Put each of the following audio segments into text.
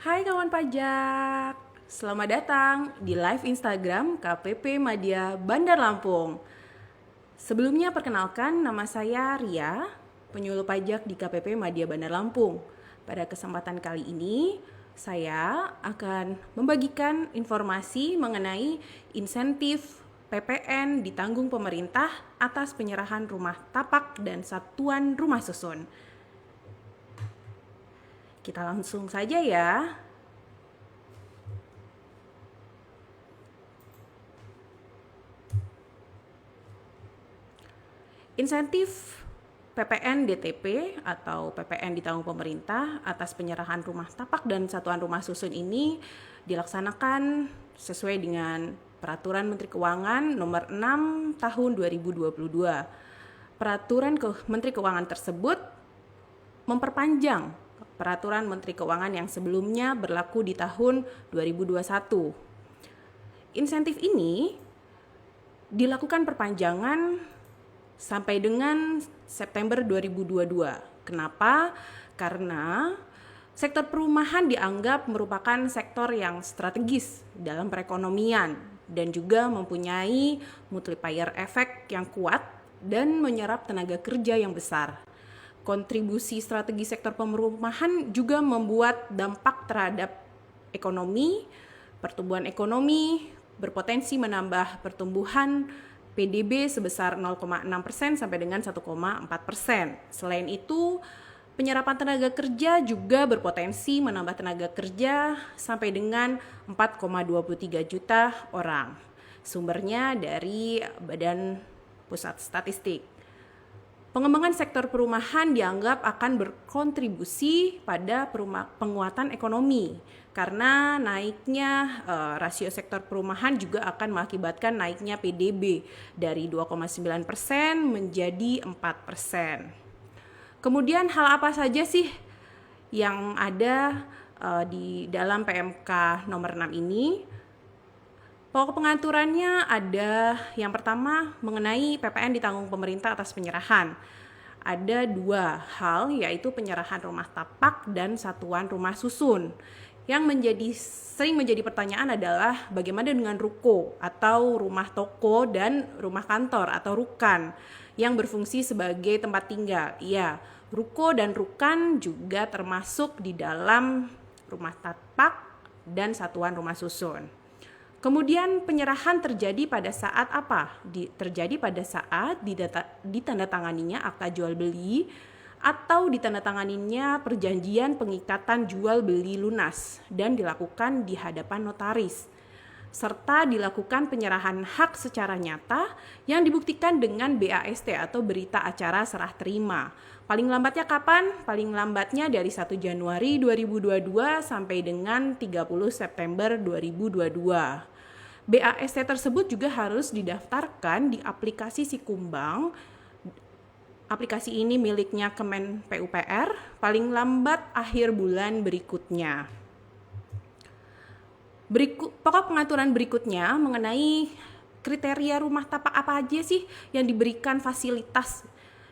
Hai kawan pajak, selamat datang di live Instagram KPP Madya Bandar Lampung. Sebelumnya perkenalkan, nama saya Ria, penyuluh pajak di KPP Madya Bandar Lampung. Pada kesempatan kali ini, saya akan membagikan informasi mengenai insentif PPN ditanggung pemerintah atas penyerahan rumah tapak dan satuan rumah susun. Kita langsung saja ya. Insentif PPN DTP atau PPN ditanggung pemerintah atas penyerahan rumah tapak dan satuan rumah susun ini dilaksanakan sesuai dengan Peraturan Menteri Keuangan Nomor 6 Tahun 2022. Peraturan Menteri Keuangan tersebut memperpanjang Peraturan Menteri Keuangan yang sebelumnya berlaku di tahun 2021. Insentif ini dilakukan perpanjangan sampai dengan September 2022. Kenapa? Karena sektor perumahan dianggap merupakan sektor yang strategis dalam perekonomian dan juga mempunyai multiplier effect yang kuat dan menyerap tenaga kerja yang besar. Kontribusi strategi sektor perumahan juga membuat dampak terhadap ekonomi, pertumbuhan ekonomi, berpotensi menambah pertumbuhan PDB sebesar 0,6% sampai dengan 1,4%. Selain itu, penyerapan tenaga kerja juga berpotensi menambah tenaga kerja sampai dengan 4,23 juta orang. Sumbernya dari Badan Pusat Statistik. Pengembangan sektor perumahan dianggap akan berkontribusi pada penguatan ekonomi karena naiknya rasio sektor perumahan juga akan mengakibatkan naiknya PDB dari 2,9% menjadi 4%. Kemudian hal apa saja sih yang ada di dalam PMK nomor 6 ini? Pokok pengaturannya ada yang pertama mengenai PPN ditanggung pemerintah atas penyerahan. Ada dua hal, yaitu penyerahan rumah tapak dan satuan rumah susun. Yang sering menjadi pertanyaan adalah bagaimana dengan ruko atau rumah toko dan rumah kantor atau rukan yang berfungsi sebagai tempat tinggal. Ya, ruko dan rukan juga termasuk di dalam rumah tapak dan satuan rumah susun. Kemudian penyerahan terjadi pada saat apa? Terjadi pada saat ditandatanganinya akta jual beli atau ditandatanganinya perjanjian pengikatan jual beli lunas dan dilakukan di hadapan notaris, serta dilakukan penyerahan hak secara nyata yang dibuktikan dengan BAST atau berita acara serah terima. Paling lambatnya kapan? Paling lambatnya dari 1 Januari 2022 sampai dengan 30 September 2022. BAST tersebut juga harus didaftarkan di aplikasi Sikumbang. Aplikasi ini miliknya Kemen PUPR, paling lambat akhir bulan berikutnya. Pokok pengaturan berikutnya mengenai kriteria rumah tapak apa aja sih yang diberikan fasilitas.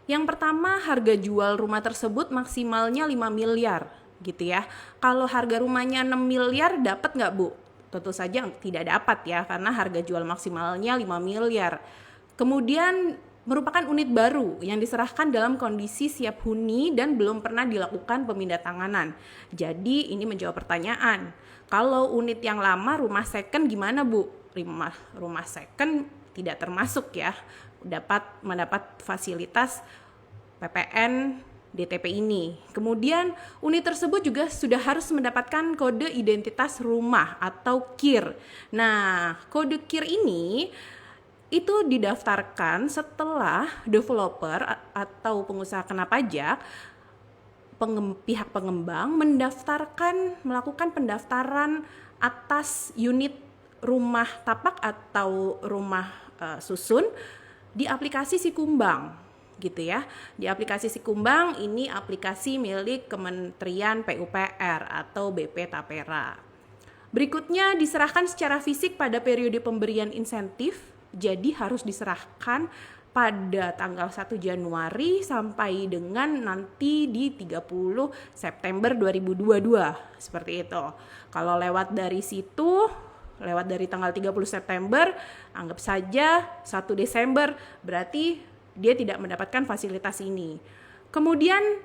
Yang pertama, harga jual rumah tersebut maksimalnya 5 miliar gitu ya. Kalau harga rumahnya 6 miliar dapat nggak Bu? Tentu saja tidak dapat ya, karena harga jual maksimalnya 5 miliar. Kemudian merupakan unit baru yang diserahkan dalam kondisi siap huni dan belum pernah dilakukan pemindahantanganan. Jadi ini menjawab pertanyaan. Kalau unit yang lama rumah second gimana Bu? Rumah second tidak termasuk ya, mendapat fasilitas PPN DTP ini. Kemudian unit tersebut juga sudah harus mendapatkan kode identitas rumah atau KIR. Nah, kode KIR ini itu didaftarkan setelah developer atau pengusaha kena pajak, pihak pengembang melakukan pendaftaran atas unit rumah tapak atau rumah susun di aplikasi Sikumbang gitu ya. Di aplikasi Sikumbang ini aplikasi milik Kementerian PUPR atau BP Tapera. Berikutnya diserahkan secara fisik pada periode pemberian insentif, jadi harus diserahkan pada tanggal 1 Januari sampai dengan nanti di 30 September 2022, seperti itu. Kalau lewat dari situ, lewat dari tanggal 30 September, anggap saja 1 Desember, berarti dia tidak mendapatkan fasilitas ini. Kemudian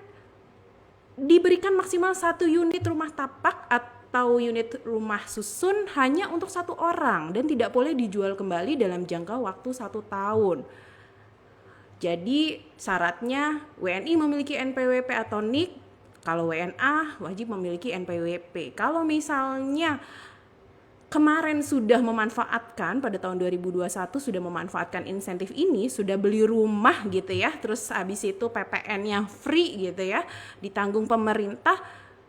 diberikan maksimal 1 unit rumah tapak atau unit rumah susun hanya untuk 1 orang dan tidak boleh dijual kembali dalam jangka waktu 1 tahun. Jadi syaratnya WNI memiliki NPWP atau NIK, kalau WNA wajib memiliki NPWP. Kalau misalnya kemarin sudah memanfaatkan, pada tahun 2021 sudah memanfaatkan insentif ini, sudah beli rumah gitu ya, terus habis itu PPN-nya free gitu ya, ditanggung pemerintah,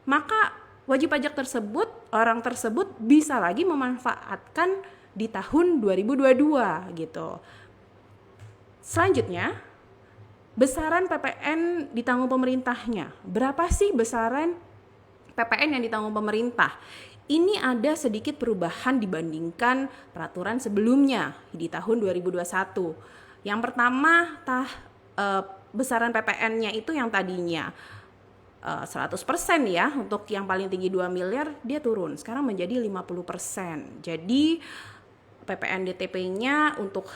maka wajib pajak tersebut, orang tersebut bisa lagi memanfaatkan di tahun 2022 gitu. Selanjutnya, besaran PPN ditanggung pemerintahnya. Berapa sih besaran PPN yang ditanggung pemerintah? Ini ada sedikit perubahan dibandingkan peraturan sebelumnya di tahun 2021. Yang pertama, besaran PPN-nya itu yang tadinya 100% ya, untuk yang paling tinggi 2 miliar dia turun, sekarang menjadi 50%. Jadi PPN DTP-nya untuk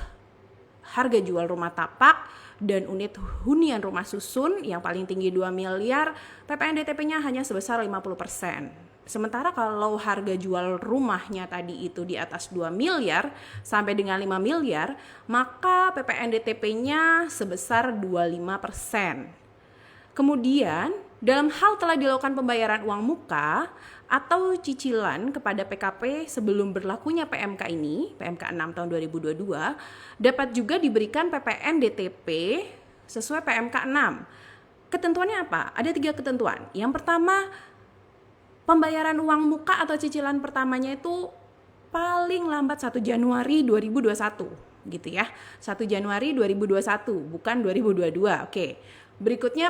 harga jual rumah tapak dan unit hunian rumah susun yang paling tinggi 2 miliar, PPN DTP-nya hanya sebesar 50%. Sementara kalau harga jual rumahnya tadi itu di atas 2 miliar sampai dengan 5 miliar, maka PPN DTP-nya sebesar 25%. Kemudian, dalam hal telah dilakukan pembayaran uang muka atau cicilan kepada PKP sebelum berlakunya PMK ini, PMK 6 tahun 2022, dapat juga diberikan PPN DTP sesuai PMK 6. Ketentuannya apa? Ada 3 ketentuan. Yang pertama, pembayaran uang muka atau cicilan pertamanya itu paling lambat 1 Januari 2021 gitu ya. 1 Januari 2021, bukan 2022. Oke. Berikutnya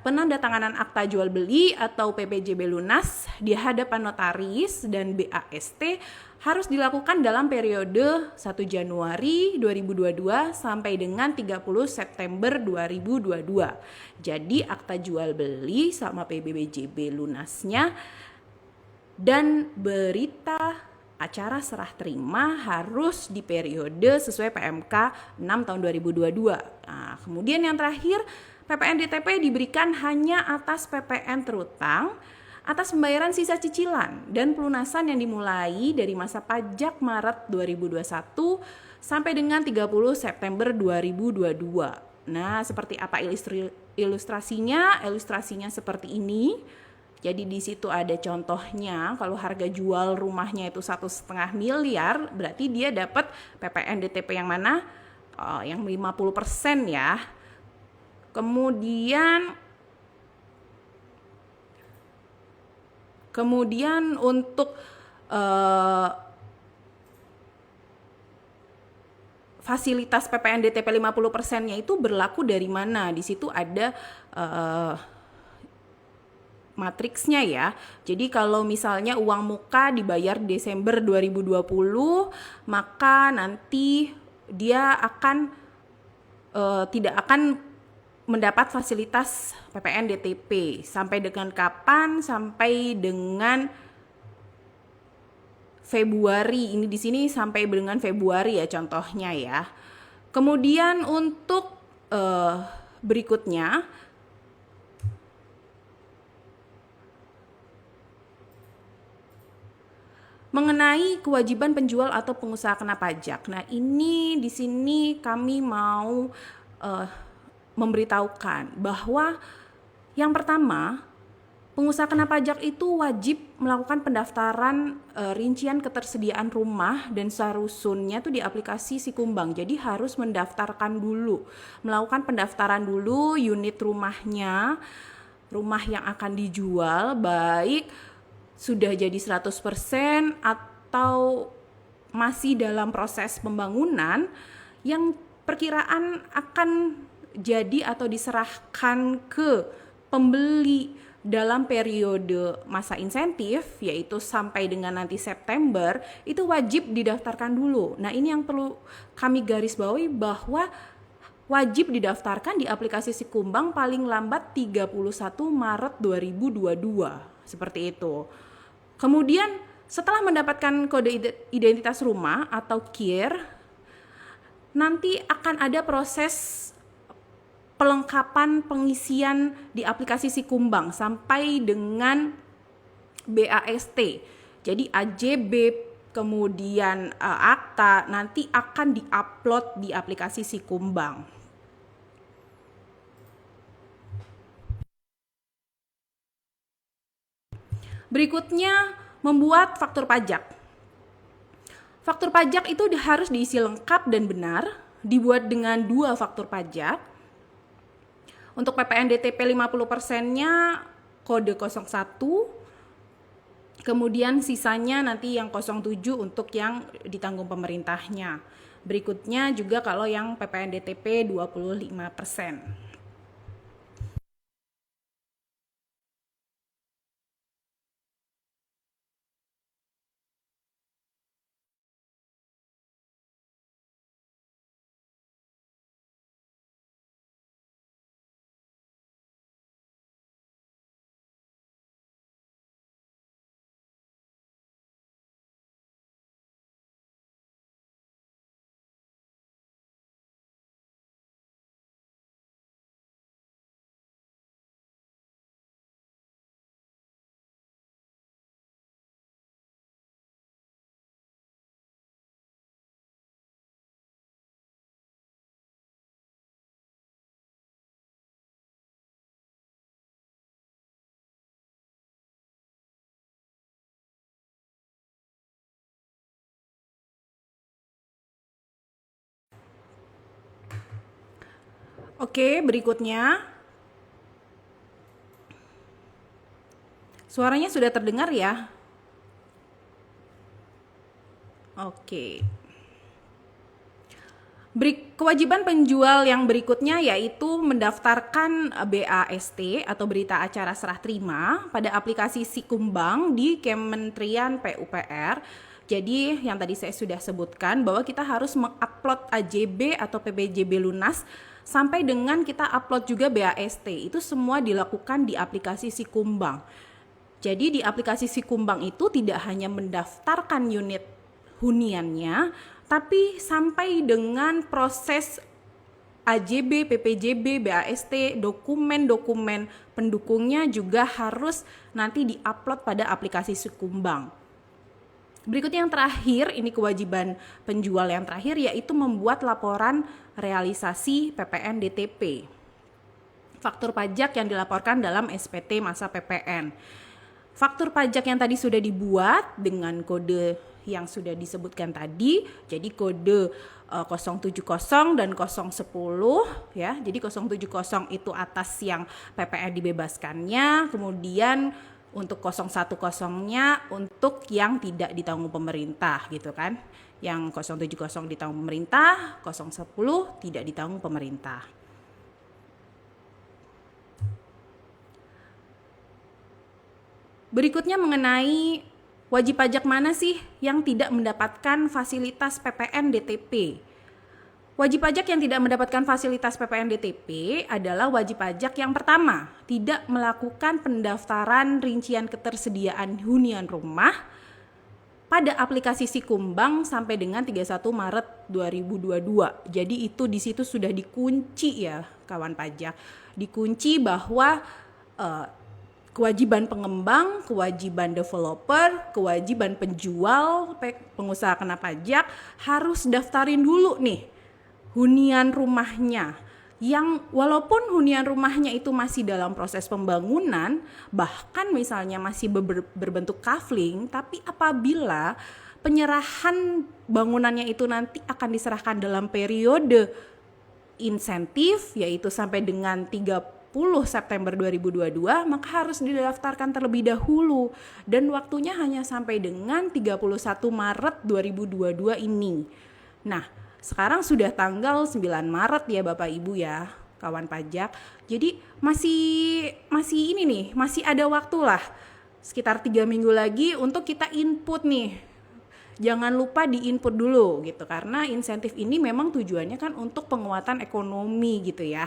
penandatanganan akta jual beli atau PPJB lunas di hadapan notaris dan BAST harus dilakukan dalam periode 1 Januari 2022 sampai dengan 30 September 2022. Jadi akta jual beli sama PPJB lunasnya dan berita acara serah terima harus di periode sesuai PMK 6 tahun 2022. Nah, kemudian yang terakhir, PPN DTP diberikan hanya atas PPN terutang, atas pembayaran sisa cicilan dan pelunasan yang dimulai dari masa pajak Maret 2021 sampai dengan 30 September 2022. Nah, seperti apa ilustrasinya? Ilustrasinya seperti ini. Jadi di situ ada contohnya, kalau harga jual rumahnya itu 1,5 miliar, berarti dia dapat PPN DTP yang mana? Yang 50% ya. Kemudian untuk fasilitas PPN DTP 50%-nya itu berlaku dari mana? Di situ ada matriksnya ya. Jadi kalau misalnya uang muka dibayar Desember 2020, maka nanti dia akan tidak akan mendapat fasilitas PPN DTP sampai dengan kapan? Sampai dengan Februari. Ini di sini sampai dengan Februari ya contohnya ya. Kemudian untuk berikutnya mengenai kewajiban penjual atau pengusaha kena pajak. Nah, ini di sini kami mau memberitahukan bahwa yang pertama, pengusaha kena pajak itu wajib melakukan pendaftaran rincian ketersediaan rumah dan sarusunnya tuh di aplikasi Sikumbang. Jadi harus mendaftarkan dulu, melakukan pendaftaran dulu unit rumahnya, rumah yang akan dijual, baik sudah jadi 100% atau masih dalam proses pembangunan yang perkiraan akan jadi atau diserahkan ke pembeli dalam periode masa insentif, yaitu sampai dengan nanti September, itu wajib didaftarkan dulu. Nah, ini yang perlu kami garis bawahi bahwa wajib didaftarkan di aplikasi Sikumbang paling lambat 31 Maret 2022. Seperti itu. Kemudian setelah mendapatkan kode identitas rumah atau KIR, nanti akan ada proses pelengkapan pengisian di aplikasi Sikumbang sampai dengan BAST. Jadi AJB kemudian akta nanti akan diupload di aplikasi Sikumbang. Berikutnya, membuat faktur pajak. Faktur pajak itu harus diisi lengkap dan benar, dibuat dengan 2 faktur pajak. Untuk PPN DTP 50%-nya kode 01, kemudian sisanya nanti yang 07 untuk yang ditanggung pemerintahnya. Berikutnya juga kalau yang PPN DTP 25%. Oke, berikutnya. Suaranya sudah terdengar ya? Oke. Kewajiban penjual yang berikutnya yaitu mendaftarkan BAST atau berita acara serah terima pada aplikasi Sikumbang di Kementerian PUPR. Jadi yang tadi saya sudah sebutkan bahwa kita harus mengupload AJB atau PPJB lunas sampai dengan kita upload juga BAST. Itu semua dilakukan di aplikasi Sikumbang. Jadi di aplikasi Sikumbang itu tidak hanya mendaftarkan unit huniannya, tapi sampai dengan proses AJB, PPJB, BAST, dokumen-dokumen pendukungnya juga harus nanti diupload pada aplikasi Sikumbang. Berikutnya yang terakhir, ini kewajiban penjual yang terakhir, yaitu membuat laporan realisasi PPN DTP. Faktur pajak yang dilaporkan dalam SPT masa PPN. Faktur pajak yang tadi sudah dibuat dengan kode yang sudah disebutkan tadi, jadi kode 070 dan 010 ya. Jadi 070 itu atas yang PPN dibebaskannya, kemudian untuk 010-nya untuk yang tidak ditanggung pemerintah gitu kan. Yang 070 ditanggung pemerintah, 010 tidak ditanggung pemerintah. Berikutnya mengenai wajib pajak mana sih yang tidak mendapatkan fasilitas PPN DTP? Wajib pajak yang tidak mendapatkan fasilitas PPN DTP adalah wajib pajak yang pertama, tidak melakukan pendaftaran rincian ketersediaan hunian rumah pada aplikasi Sikumbang sampai dengan 31 Maret 2022. Jadi itu di situ sudah dikunci ya kawan pajak. Dikunci bahwa kewajiban pengembang, kewajiban developer, kewajiban penjual, pengusaha kena pajak harus daftarin dulu nih hunian rumahnya. Yang walaupun hunian rumahnya itu masih dalam proses pembangunan, bahkan misalnya masih berbentuk kafling, tapi apabila penyerahan bangunannya itu nanti akan diserahkan dalam periode insentif, yaitu sampai dengan 30 September 2022, maka harus didaftarkan terlebih dahulu dan waktunya hanya sampai dengan 31 Maret 2022 ini. Nah, sekarang sudah tanggal 9 Maret ya Bapak Ibu ya, kawan pajak. Jadi masih ini nih, masih ada waktu lah. Sekitar 3 minggu lagi untuk kita input nih. jangan lupa diinput dulu gitu, karena insentif ini memang tujuannya kan untuk penguatan ekonomi gitu ya.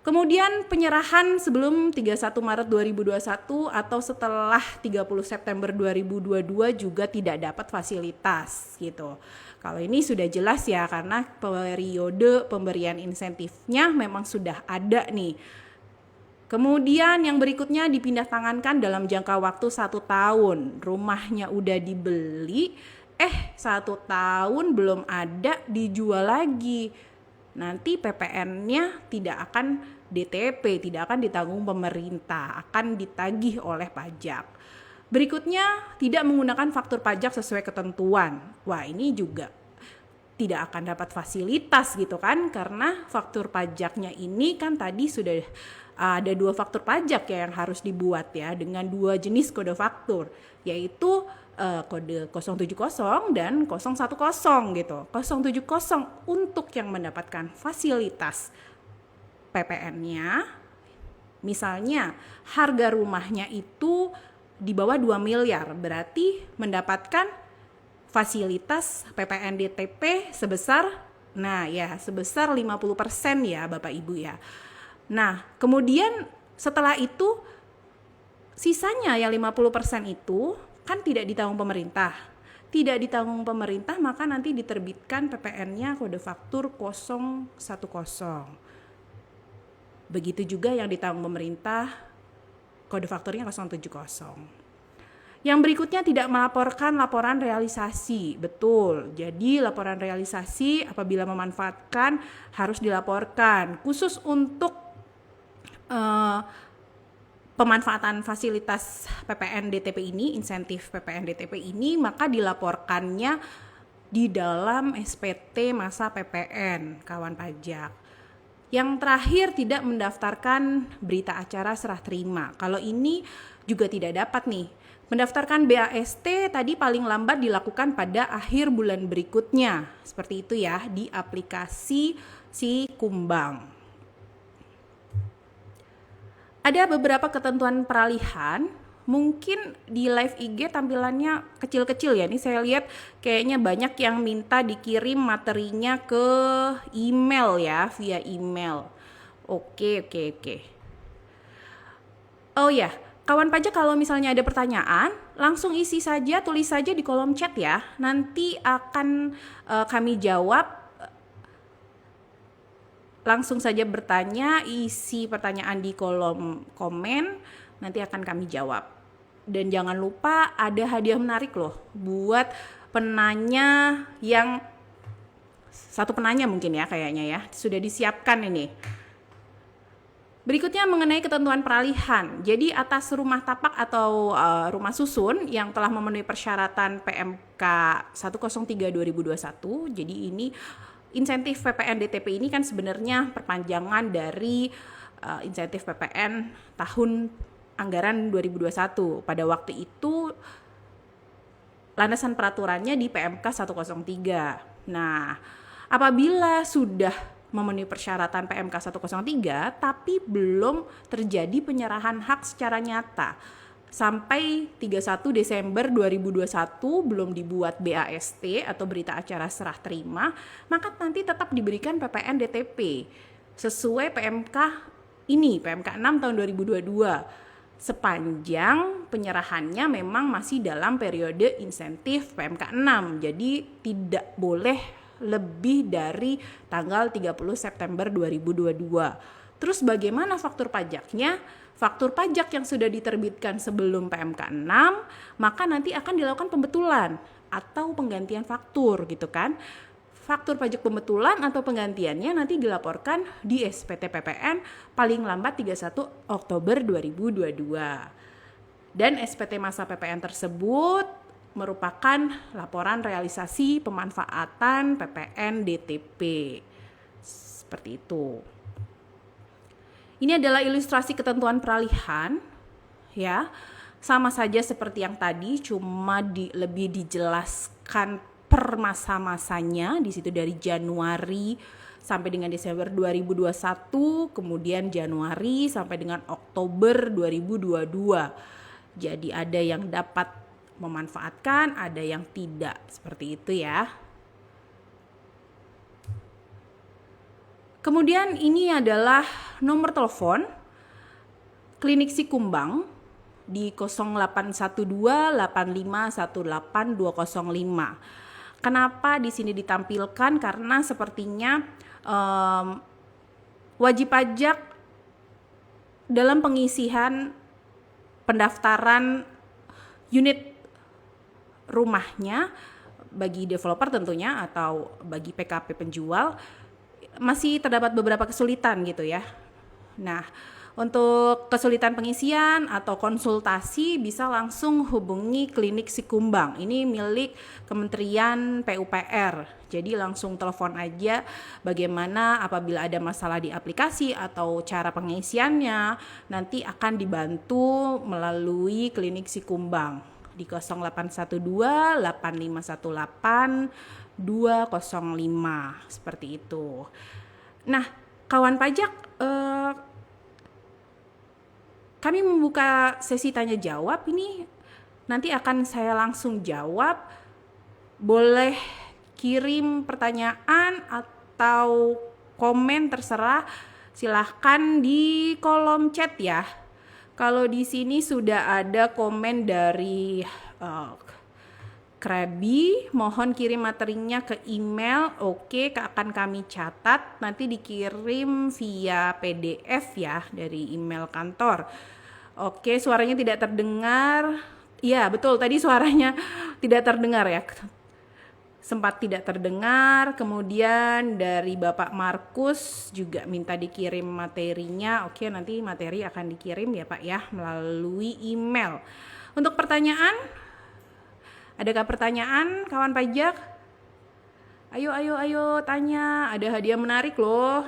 Kemudian penyerahan sebelum 31 Maret 2021 atau setelah 30 September 2022 juga tidak dapat fasilitas gitu. Kalau ini sudah jelas ya, karena periode pemberian insentifnya memang sudah ada nih. Kemudian yang berikutnya dipindah tangankan dalam jangka waktu 1 tahun. Rumahnya udah dibeli, 1 tahun belum ada, dijual lagi. Nanti PPN-nya tidak akan DTP, tidak akan ditanggung pemerintah, akan ditagih oleh pajak. Berikutnya, tidak menggunakan faktur pajak sesuai ketentuan. Wah, ini juga tidak akan dapat fasilitas gitu kan, karena faktur pajaknya ini kan tadi sudah ada 2 faktur pajak ya yang harus dibuat ya, dengan 2 jenis kode faktur, yaitu kode 070 dan 010 gitu. 070 untuk yang mendapatkan fasilitas PPN-nya, misalnya harga rumahnya itu di bawah 2 miliar, berarti mendapatkan fasilitas PPN DTP sebesar sebesar 50% ya Bapak Ibu ya. Nah, kemudian setelah itu sisanya yang 50% itu kan tidak ditanggung pemerintah. Tidak ditanggung pemerintah, maka nanti diterbitkan PPN-nya kode faktur 010. Begitu juga yang ditanggung pemerintah, kode fakturnya 070. Yang berikutnya tidak melaporkan laporan realisasi. Betul, jadi laporan realisasi apabila memanfaatkan harus dilaporkan. Khusus untuk pemanfaatan fasilitas PPN DTP ini, insentif PPN DTP ini, maka dilaporkannya di dalam SPT masa PPN, kawan pajak. Yang terakhir, tidak mendaftarkan berita acara serah terima. Kalau ini juga tidak dapat nih. Mendaftarkan BAST tadi paling lambat dilakukan pada akhir bulan berikutnya. Seperti itu ya, di aplikasi si Kumbang. Ada beberapa ketentuan peralihan, mungkin di live IG tampilannya kecil-kecil ya. Ini saya lihat kayaknya banyak yang minta dikirim materinya ke email ya, via email. Oke. Oh ya, kawan pajak kalau misalnya ada pertanyaan, langsung isi saja, tulis saja di kolom chat ya. Nanti akan kami jawab. Langsung saja bertanya, isi pertanyaan di kolom komen, nanti akan kami jawab. Dan jangan lupa ada hadiah menarik loh buat penanya yang satu penanya mungkin ya kayaknya ya, sudah disiapkan ini. Berikutnya mengenai ketentuan peralihan. Jadi atas rumah tapak atau rumah susun yang telah memenuhi persyaratan PMK 103/2021, jadi ini insentif PPN DTP ini kan sebenarnya perpanjangan dari insentif PPN tahun anggaran 2021. Pada waktu itu landasan peraturannya di PMK 103. Nah, apabila sudah memenuhi persyaratan PMK 103 tapi belum terjadi penyerahan hak secara nyata, sampai 31 Desember 2021 belum dibuat BAST atau berita acara serah terima, maka nanti tetap diberikan PPN DTP sesuai PMK ini, PMK 6 tahun 2022, sepanjang penyerahannya memang masih dalam periode insentif PMK 6. Jadi tidak boleh lebih dari tanggal 30 September 2022. Terus bagaimana faktur pajaknya? Faktur pajak yang sudah diterbitkan sebelum PMK 6, maka nanti akan dilakukan pembetulan atau penggantian faktur gitu kan. Faktur pajak pembetulan atau penggantiannya nanti dilaporkan di SPT PPN paling lambat 31 Oktober 2022. Dan SPT masa PPN tersebut merupakan laporan realisasi pemanfaatan PPN DTP. Seperti itu. Ini adalah ilustrasi ketentuan peralihan, ya. Sama saja seperti yang tadi, cuma lebih dijelaskan per masa-masanya. Di situ dari Januari sampai dengan Desember 2021, kemudian Januari sampai dengan Oktober 2022. Jadi ada yang dapat memanfaatkan, ada yang tidak. Seperti itu ya. Kemudian ini adalah nomor telepon Klinik Sikumbang di 081285182005. Kenapa di sini ditampilkan? Karena sepertinya wajib pajak dalam pengisian pendaftaran unit rumahnya bagi developer tentunya atau bagi PKP penjual masih terdapat beberapa kesulitan gitu ya. Nah, untuk kesulitan pengisian atau konsultasi bisa langsung hubungi Klinik Sikumbang. Ini milik Kementerian PUPR. Jadi langsung telepon aja bagaimana apabila ada masalah di aplikasi atau cara pengisiannya, nanti akan dibantu melalui Klinik Sikumbang di 0812 8518 205 seperti itu. Nah, kawan pajak, kami membuka sesi tanya jawab ini. Nanti akan saya langsung jawab. Boleh kirim pertanyaan atau komen terserah. Silahkan di kolom chat ya. Kalau di sini sudah ada komen dari Krabi, mohon kirim materinya ke email. Oke, akan kami catat, nanti dikirim via PDF ya dari email kantor. Oke, suaranya tidak terdengar. Iya, betul, tadi suaranya tidak terdengar ya. Sempat tidak terdengar. Kemudian dari Bapak Markus juga minta dikirim materinya. Oke, nanti materi akan dikirim ya Pak ya melalui email. Untuk pertanyaan, adakah pertanyaan kawan pajak? Ayo tanya, ada hadiah menarik loh.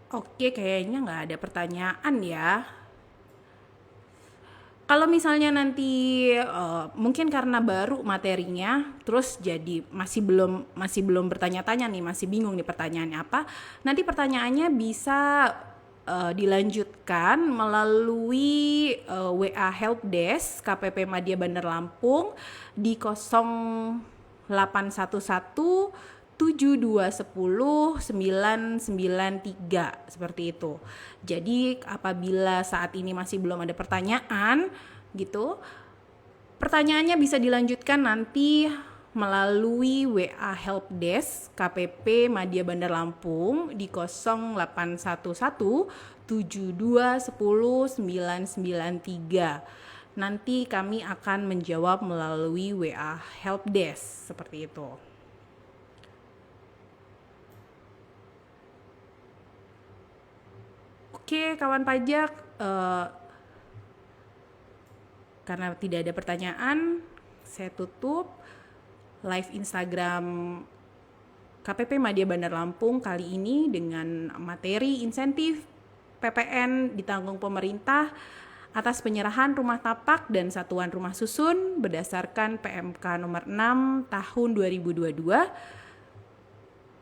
Oke, kayaknya nggak ada pertanyaan ya. Kalau misalnya nanti mungkin karena baru materinya, terus jadi masih belum bertanya-tanya nih, masih bingung nih pertanyaannya apa. Nanti pertanyaannya bisa dilanjutkan melalui WA Helpdesk KPP Madya Bandar Lampung di 0811 7210 993 seperti itu. Jadi apabila saat ini masih belum ada pertanyaan gitu, pertanyaannya bisa dilanjutkan nanti melalui WA Helpdesk KPP Madya Bandar Lampung di 0811 7210 993. Nanti kami akan menjawab melalui WA Helpdesk seperti itu. Oke, kawan pajak, karena tidak ada pertanyaan, saya tutup live Instagram KPP Madya Bandar Lampung kali ini dengan materi insentif PPN ditanggung pemerintah atas penyerahan rumah tapak dan satuan rumah susun berdasarkan PMK nomor 6 tahun 2022.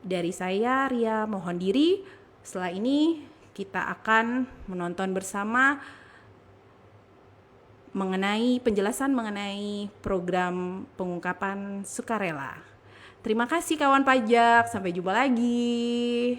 Dari saya, Ria, mohon diri. Setelah ini kita akan menonton bersama penjelasan mengenai program pengungkapan sukarela. Terima kasih kawan pajak, sampai jumpa lagi.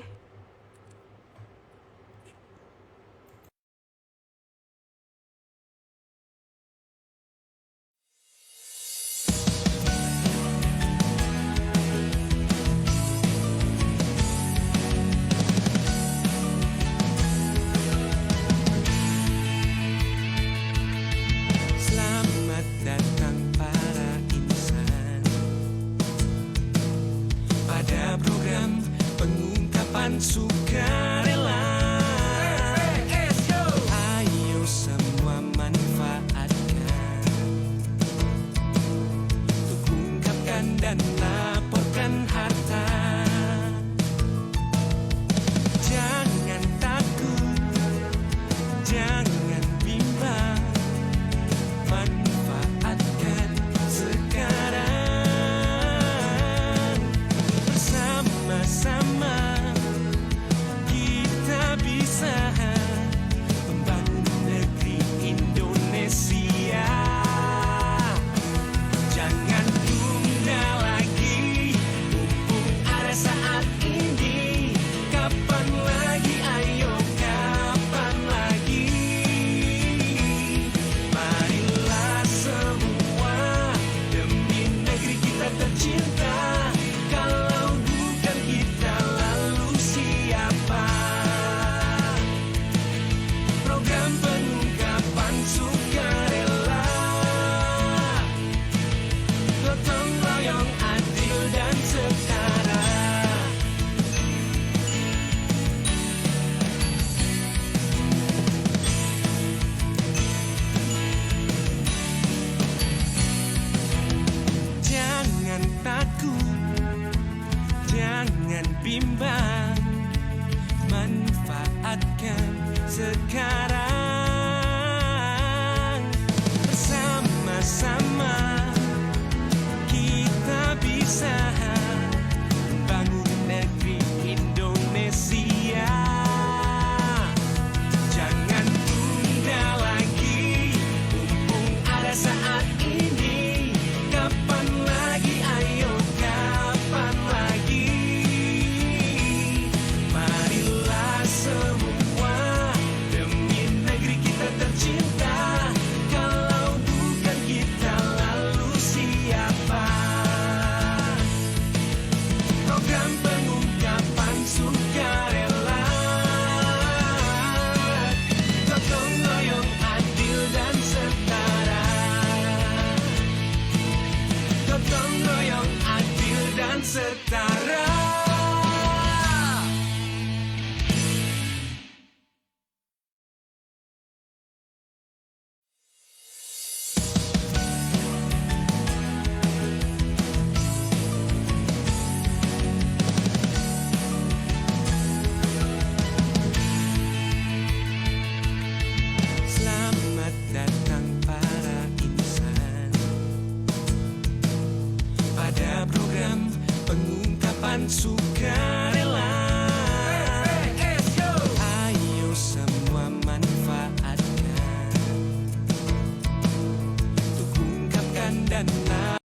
sekarang. Bersama-sama kita bisa bangun negeri Indonesia. Jangan tunda lagi, mumpung ada saat ini. Kapan lagi, ayo kapan lagi. Marilah semua demi negeri kita tercinta. Kalau bukan kita, lalu siapa? Program pengungkapan sukarela, gotong royong adil dan setara. Gotong royong adil dan setara. Selamat datang para insan pada program pengungkapan sukarela.